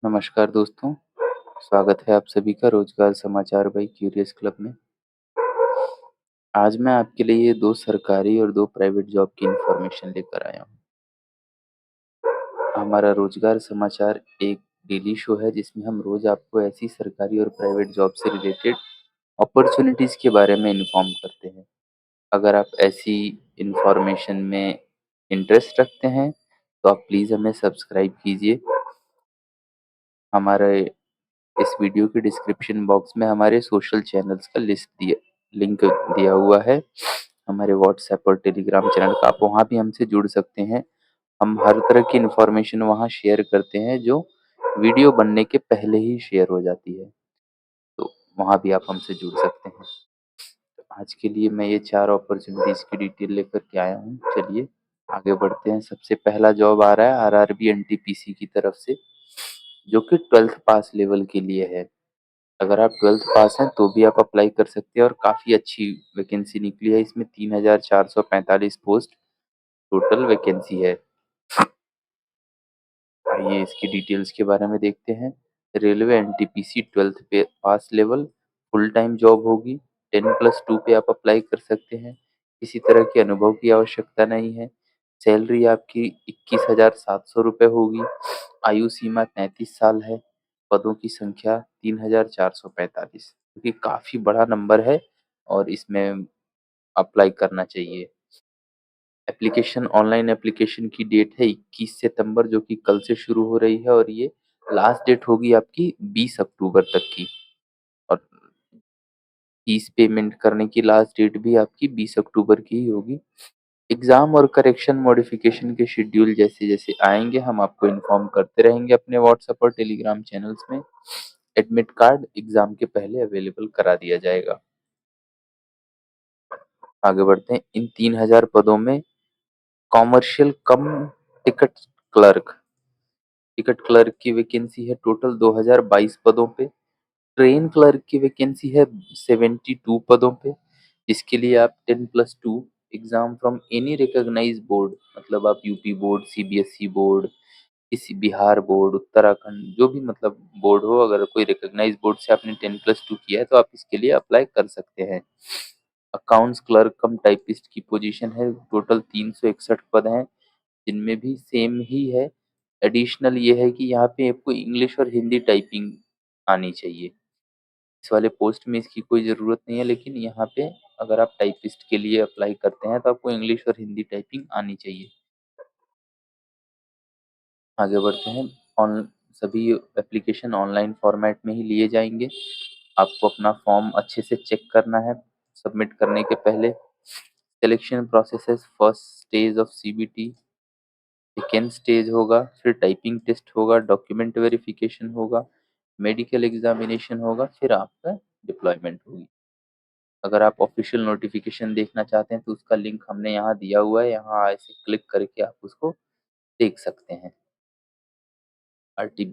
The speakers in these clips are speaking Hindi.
नमस्कार दोस्तों, स्वागत है आप सभी का रोजगार समाचार बाई क्यूरियस क्लब में। आज मैं आपके लिए 2 सरकारी और 2 प्राइवेट जॉब की इन्फॉर्मेशन लेकर आया हूँ। हमारा रोजगार समाचार एक डेली शो है जिसमें हम रोज आपको ऐसी सरकारी और प्राइवेट जॉब से रिलेटेड अपॉर्च्युनिटीज़ के बारे में इन्फॉर्म करते हैं। अगर आप ऐसी इन्फॉर्मेशन में इंटरेस्ट रखते हैं, तो आप प्लीज़ हमें सब्सक्राइब कीजिए। हमारे इस वीडियो के डिस्क्रिप्शन बॉक्स में हमारे सोशल चैनल्स का लिंक दिया हुआ है। हमारे व्हाट्सएप और टेलीग्राम चैनल का, आप वहाँ भी हमसे जुड़ सकते हैं। हम हर तरह की इन्फॉर्मेशन वहाँ शेयर करते हैं जो वीडियो बनने के पहले ही शेयर हो जाती है, तो वहाँ भी आप हमसे जुड़ सकते हैं। तो आज के लिए मैं ये 4 अपॉर्चुनिटीज़ की डिटेल लेकर के आया हूँ। चलिए आगे बढ़ते हैं। सबसे पहला जॉब आ रहा है आरआरबी एनटीपीसी की तरफ से, जो कि 12th पास लेवल के लिए है। अगर आप 12th पास हैं तो भी आप अप्लाई कर सकते हैं और काफ़ी अच्छी वैकेंसी निकली है। इसमें 3,445 पोस्ट टोटल वैकेंसी है। आइए इसकी डिटेल्स के बारे में देखते हैं। रेलवे एनटीपीसी 12th पे पास लेवल, फुल टाइम जॉब होगी। 10+2 पे आप अप्लाई कर सकते हैं। किसी तरह के अनुभव की आवश्यकता नहीं है। सैलरी आपकी 21,700 रुपये होगी। आयु सीमा 33 साल है। पदों की संख्या 3,445, क्योंकि काफ़ी बड़ा नंबर है और इसमें अप्लाई करना चाहिए। एप्लीकेशन ऑनलाइन एप्लीकेशन की डेट है 21 सितंबर, जो कि कल से शुरू हो रही है, और ये लास्ट डेट होगी आपकी 20 अक्टूबर तक की। और फीस पेमेंट करने की लास्ट डेट भी आपकी 20 अक्टूबर की ही होगी। एग्ज़ाम और करेक्शन मॉडिफिकेशन के शेड्यूल जैसे-जैसे आएँगे हम आपको इन्फॉर्म करते रहेंगे अपने व्हाट्सएप और टेलीग्राम चैनल्स में। एडमिट कार्ड एग्ज़ाम के पहले अवेलेबल करा दिया जाएगा। आगे बढ़ते हैं। इन 3,000 पदों में कॉमर्शियल कम टिकट क्लर्क टिकट क्लर्क की वैकेंसी है टोटल 2022 पदों पे। ट्रेन क्लर्क की वैकेंसी है 72 पदों पे, जिसके लिए आप 10+2 exam from any recognised board, मतलब आप यूपी बोर्ड, सीबीएसई बोर्ड, किसी बिहार बोर्ड, उत्तराखंड, जो भी मतलब बोर्ड हो, अगर कोई रिकॉग्नाइज्ड बोर्ड से आपने 10+2 किया है तो आप इसके लिए अप्लाई कर सकते हैं। अकाउंट्स क्लर्क कम टाइपिस्ट की पोजीशन है। टोटल 361 पद हैं, जिनमें भी सेम ही है। एडिशनल ये है कि यहाँ पे आपको इंग्लिश और हिंदी टाइपिंग आनी चाहिए। इस वाले पोस्ट में इसकी कोई ज़रूरत नहीं है, लेकिन यहाँ पे अगर आप टाइपिस्ट के लिए अप्लाई करते हैं तो आपको इंग्लिश और हिंदी टाइपिंग आनी चाहिए। आगे बढ़ते हैं। ऑन सभी एप्लीकेशन ऑनलाइन फॉर्मेट में ही लिए जाएंगे। आपको अपना फॉर्म अच्छे से चेक करना है सबमिट करने के पहले। Selection process: first stage of CBT, second stage होगा, फिर टाइपिंग टेस्ट होगा, डॉक्यूमेंट वेरिफिकेशन होगा, मेडिकल एग्जामिनेशन होगा, फिर आपका डिप्लॉयमेंट होगी। अगर आप ऑफिशियल नोटिफिकेशन देखना चाहते हैं तो उसका लिंक हमने यहाँ दिया हुआ है, यहाँ ऐसे क्लिक करके आप उसको देख सकते हैं। आरटी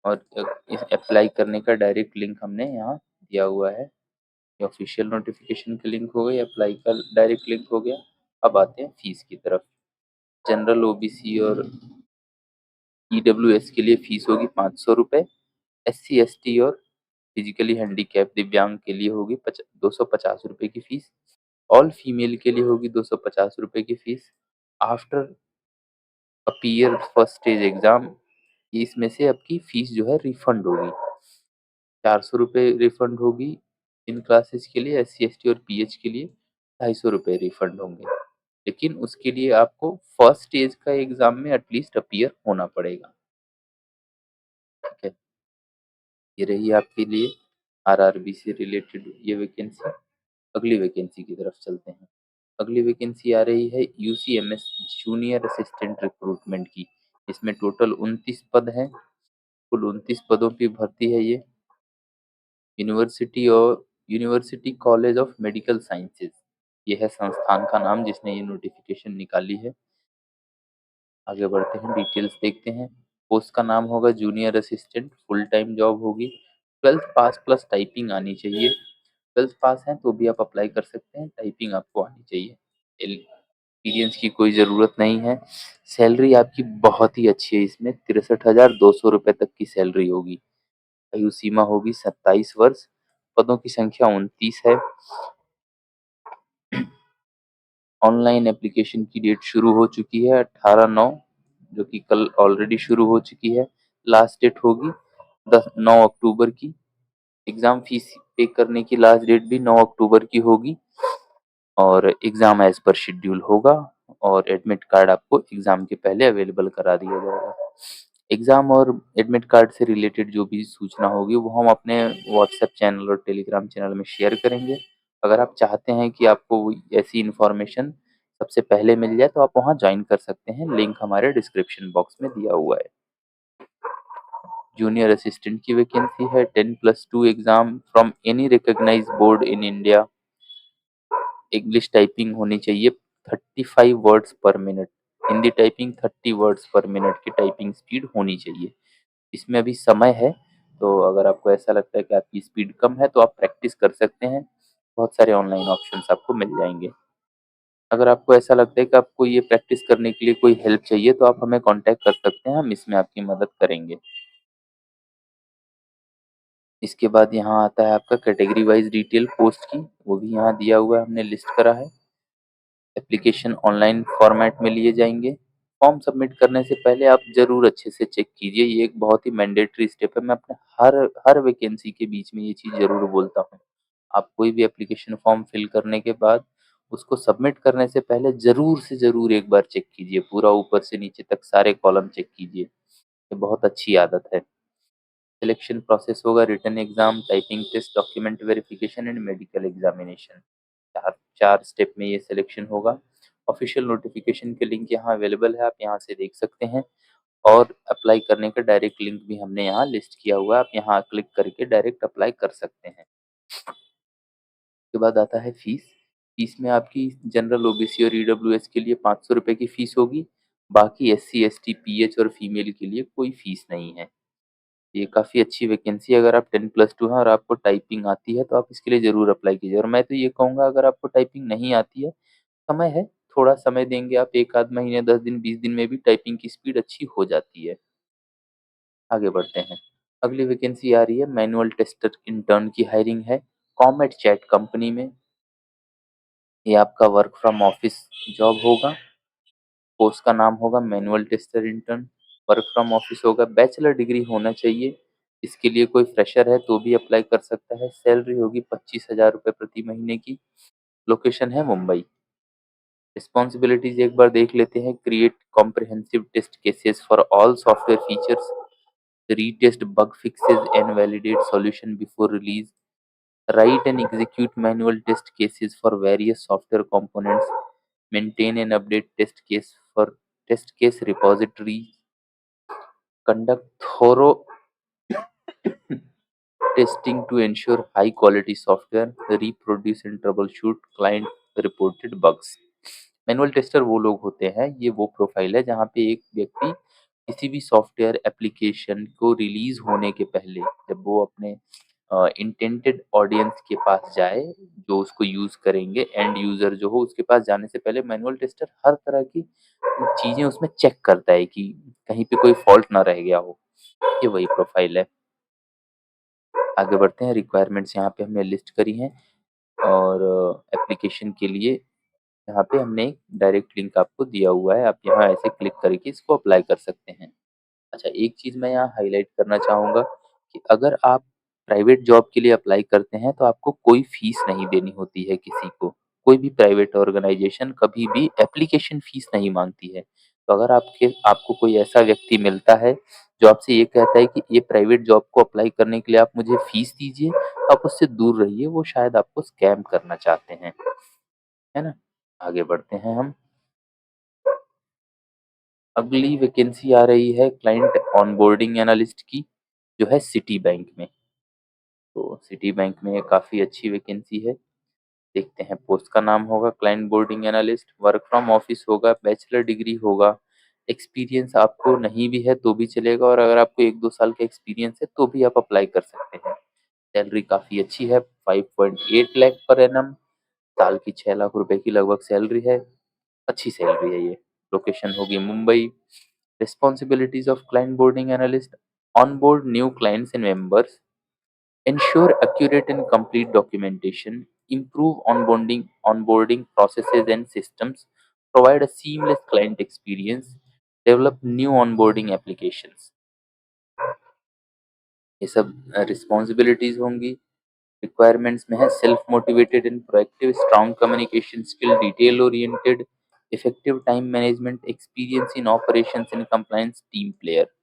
और इस अप्लाई करने का डायरेक्ट लिंक हमने यहाँ दिया हुआ है। ये ऑफिशियल नोटिफिकेशन का लिंक हो गया, अप्लाई का डायरेक्ट लिंक हो गया। अब आते हैं फीस की तरफ। जनरल, ओबीसी और ईडब्ल्यूएस के लिए फीस होगी 500 रुपये। एससी एसटी और फिजिकली हैंडीकैप दिव्यांग के लिए होगी 250 रुपये की फीस। ऑल फीमेल के लिए होगी 250 रुपये की fees. After appear first stage exam, इसमें से आपकी फीस जो है रिफंड होगी। 400 रुपये रिफंड होगी इन क्लासेस के लिए। एससी एसटी और पीएच के लिए 250 रुपये रिफंड होंगे, लेकिन उसके लिए आपको फर्स्ट स्टेज का एग्जाम में एटलीस्ट अपीयर होना पड़ेगा। ठीक है, ये रही आपके लिए आरआरबी से रिलेटेड ये वैकेंसी। अगली वैकेंसी की तरफ चलते हैं। अगली वैकेंसी आ रही है यूसीएमएस जूनियर असिस्टेंट रिक्रूटमेंट की। इसमें टोटल 29 पद हैं। कुल 29 पदों की भर्ती है ये। University college of medical sciences, ये है संस्थान का नाम जिसने ये नोटिफिकेशन निकाली है। आगे बढ़ते हैं, डिटेल्स देखते हैं। पोस्ट का नाम होगा junior assistant, full time job होगी। 12th पास प्लस टाइपिंग आनी चाहिए। 12th पास हैं तो भी आप अप्लाई कर सकते हैं, टाइपिंग आपको आनी चाहिए। एक्सपीरियंस की कोई ज़रूरत नहीं है। सैलरी आपकी बहुत ही अच्छी है इसमें, 63,200 रुपए तक की सैलरी होगी। आयु सीमा होगी 27 वर्ष, पदों की संख्या 29 है। ऑनलाइन एप्लीकेशन की डेट शुरू हो चुकी है 18/9, जो कि कल ऑलरेडी शुरू हो चुकी है। लास्ट डेट होगी 9 अक्टूबर की। एग्ज़ाम फीस पे करने की लास्ट डेट भी 9 अक्टूबर की होगी और एग्ज़ाम एज़ पर शेड्यूल होगा और एडमिट कार्ड आपको एग्ज़ाम के पहले अवेलेबल करा दिया जाएगा। एग्ज़ाम और एडमिट कार्ड से रिलेटेड जो भी सूचना होगी वो हम अपने व्हाट्सएप चैनल और टेलीग्राम चैनल में शेयर करेंगे। अगर आप चाहते हैं कि आपको वो ऐसी इन्फॉर्मेशन सबसे पहले मिल जाए तो आप वहाँ जॉइन कर सकते हैं, लिंक हमारे डिस्क्रिप्शन बॉक्स में दिया हुआ है। जूनियर असिस्टेंट की वैकेंसी है, 10+2 exam from any recognised board in India. English typing होनी चाहिए 35 words per minute, Hindi typing 30 words per minute की टाइपिंग स्पीड होनी चाहिए। इसमें अभी समय है, तो अगर आपको ऐसा लगता है कि आपकी स्पीड कम है तो आप प्रैक्टिस कर सकते हैं। बहुत सारे ऑनलाइन ऑप्शंस आपको मिल जाएँगे। अगर आपको ऐसा लगता है कि आपको ये प्रैक्टिस करने के लिए कोई हेल्प चाहिए तो आप हमें कॉन्टैक्ट कर सकते हैं, हम इसमें आपकी मदद करेंगे। इसके बाद यहाँ आता है आपका कैटेगरी वाइज़ डिटेल पोस्ट की, वो भी यहाँ दिया हुआ है, हमने लिस्ट करा है। एप्लीकेशन ऑनलाइन फॉर्मेट में लिए जाएँगे। फॉर्म सबमिट करने से पहले आप ज़रूर अच्छे से चेक कीजिए, ये एक बहुत ही मैंडेटरी स्टेप है। मैं अपने हर हर वैकेंसी के बीच में ये चीज़ ज़रूर बोलता हूँ। आप कोई भी एप्लीकेशन फॉर्म फिल करने के बाद उसको सबमिट करने से पहले ज़रूर से ज़रूर एक बार चेक कीजिए, पूरा ऊपर से नीचे तक सारे कॉलम चेक कीजिए। ये बहुत अच्छी आदत है। सिलेक्शन प्रोसेस होगा written exam, typing test, document verification and medical examination. 4 step में ये सिलेक्शन होगा। ऑफ़िशियल नोटिफ़िकेशन के लिंक यहाँ अवेलेबल है, आप यहाँ से देख सकते हैं और अप्लाई करने का डायरेक्ट लिंक भी हमने यहाँ लिस्ट किया हुआ है, आप यहाँ क्लिक करके डायरेक्ट अप्लाई कर सकते हैं। उसके बाद आता है फ़ीस। फ़ीस में आपकी जनरल, ओबीसी और ईडब्ल्यूएस के लिए ₹500 की फ़ीस होगी। बाकी एससी, एसटी, पीएच और फीमेल के लिए कोई फ़ीस नहीं है। ये काफ़ी अच्छी वैकेंसी है, अगर आप 10+2 हैं और आपको टाइपिंग आती है तो आप इसके लिए ज़रूर अप्लाई कीजिए और मैं तो ये कहूँगा अगर आपको टाइपिंग नहीं आती है, समय है, थोड़ा समय देंगे आप 1 आध महीने, 10 दिन, 20 दिन में भी टाइपिंग की स्पीड अच्छी हो जाती है। आगे बढ़ते हैं। अगली वैकेंसी आ रही है मैनुअल टेस्टर इंटर्न की हायरिंग है, कॉमेट चैट कंपनी में। ये आपका वर्क फ्रॉम ऑफिस जॉब होगा। पोस्ट का नाम होगा manual tester intern. Work from office होगा, बैचलर डिग्री होना चाहिए। इसके लिए कोई फ्रेशर है तो भी अप्लाई कर सकता है। सैलरी होगी 25,000 रुपए प्रति महीने की। लोकेशन है मुंबई। रिस्पॉन्सिबिलिटीज एक बार देख लेते हैं। Create comprehensive test cases for all software features, retest bug fixes and validate solution before release, write and execute manual test cases for various software components, maintain and update test case repository, conduct thorough testing to ensure high quality software, reproduce and troubleshoot client reported bugs। Manual tester वो लोग होते हैं, ये वो प्रोफाइल है जहाँ पे एक व्यक्ति किसी भी सॉफ्टवेयर एप्लीकेशन को रिलीज होने के पहले जब वो अपने इंटेंटेड ऑडियंस के पास जाए, जो उसको यूज करेंगे, एंड यूजर जो हो उसके पास जाने से पहले मैनुअल टेस्टर हर तरह की चीजें उसमें चेक करता है कि कहीं पे कोई फॉल्ट ना रह गया हो। ये वही प्रोफाइल है। आगे बढ़ते हैं। रिक्वायरमेंट्स यहाँ पे हमने लिस्ट करी हैं और एप्लीकेशन के लिए यहाँ पे हमने एक डायरेक्ट लिंक आपको दिया हुआ है, आप यहाँ ऐसे क्लिक करके इसको अप्लाई कर सकते हैं। अच्छा, एक चीज़ मैं यहाँ हाइलाइट करना चाहूँगा कि अगर आप प्राइवेट जॉब के लिए अप्लाई करते हैं तो आपको कोई फीस नहीं देनी होती है किसी को। कोई भी प्राइवेट ऑर्गेनाइज़ेशन कभी भी एप्लीकेशन फीस नहीं माँगती है। तो अगर आपको कोई ऐसा व्यक्ति मिलता है जो आपसे ये कहता है कि ये प्राइवेट जॉब को अप्लाई करने के लिए आप मुझे फीस दीजिए, आप उससे दूर रहिए, वो शायद आपको स्कैम करना चाहते हैं। है ना? आगे बढ़ते हैं हम। अगली वैकेंसी आ रही है क्लाइंट ऑनबोर्डिंग एनालिस्ट की, जो है सिटी बैंक में। तो सिटी बैंक में काफ़ी अच्छी वैकेंसी है। देखते हैं, पोस्ट का नाम होगा client boarding analyst, work from office होगा, बैचलर डिग्री होगा। एक्सपीरियंस आपको नहीं भी है तो भी चलेगा और अगर आपको 1-2 साल का एक्सपीरियंस है तो भी आप अप्लाई कर सकते हैं। सैलरी काफ़ी अच्छी है, 5.8 लाख पर एनम, साल की 6 लाख रुपए की लगभग सैलरी है। अच्छी सैलरी है ये। लोकेशन होगी Mumbai. Responsibilities of client boarding analyst: on board new clients and members, ensure accurate and complete documentation, improve onboarding processes and systems, provide a seamless client experience, develop new onboarding applications। ये सब रिस्पॉन्सिबिलिटीज होंगी। रिक्वायरमेंट्स में है self motivated and proactive, strong communication skill, detail oriented, effective time management, experience in operations and compliance, team player.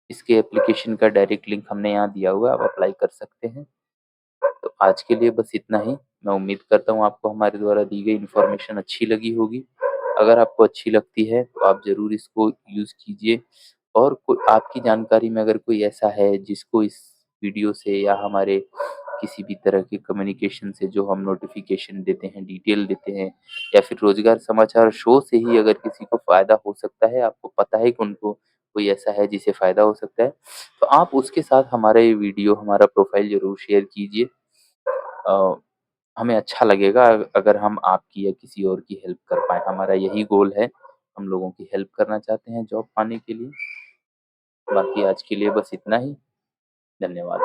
इसके एप्लीकेशन का डायरेक्ट लिंक हमने यहाँ दिया हुआ है, आप अप्लाई कर सकते हैं। तो आज के लिए बस इतना ही। मैं उम्मीद करता हूँ आपको हमारे द्वारा दी गई इन्फॉर्मेशन अच्छी लगी होगी। अगर आपको अच्छी लगती है तो आप ज़रूर इसको यूज़ कीजिए, और कोई आपकी जानकारी में अगर कोई ऐसा है जिसको इस वीडियो से या हमारे किसी भी तरह के कम्युनिकेशन से जो हम नोटिफिकेशन देते हैं, डिटेल देते हैं, या फिर रोजगार समाचार शो से ही अगर किसी को फ़ायदा हो सकता है, आपको पता है कि उनको कोई ऐसा है जिसे फ़ायदा हो सकता है, तो आप उसके साथ हमारा ये वीडियो, हमारा प्रोफाइल ज़रूर शेयर कीजिए। अ, हमें अच्छा लगेगा अगर हम आपकी या किसी और की हेल्प कर पाएँ। हमारा यही गोल है, हम लोगों की हेल्प करना चाहते हैं जॉब पाने के लिए। बाकी आज के लिए बस इतना ही। धन्यवाद।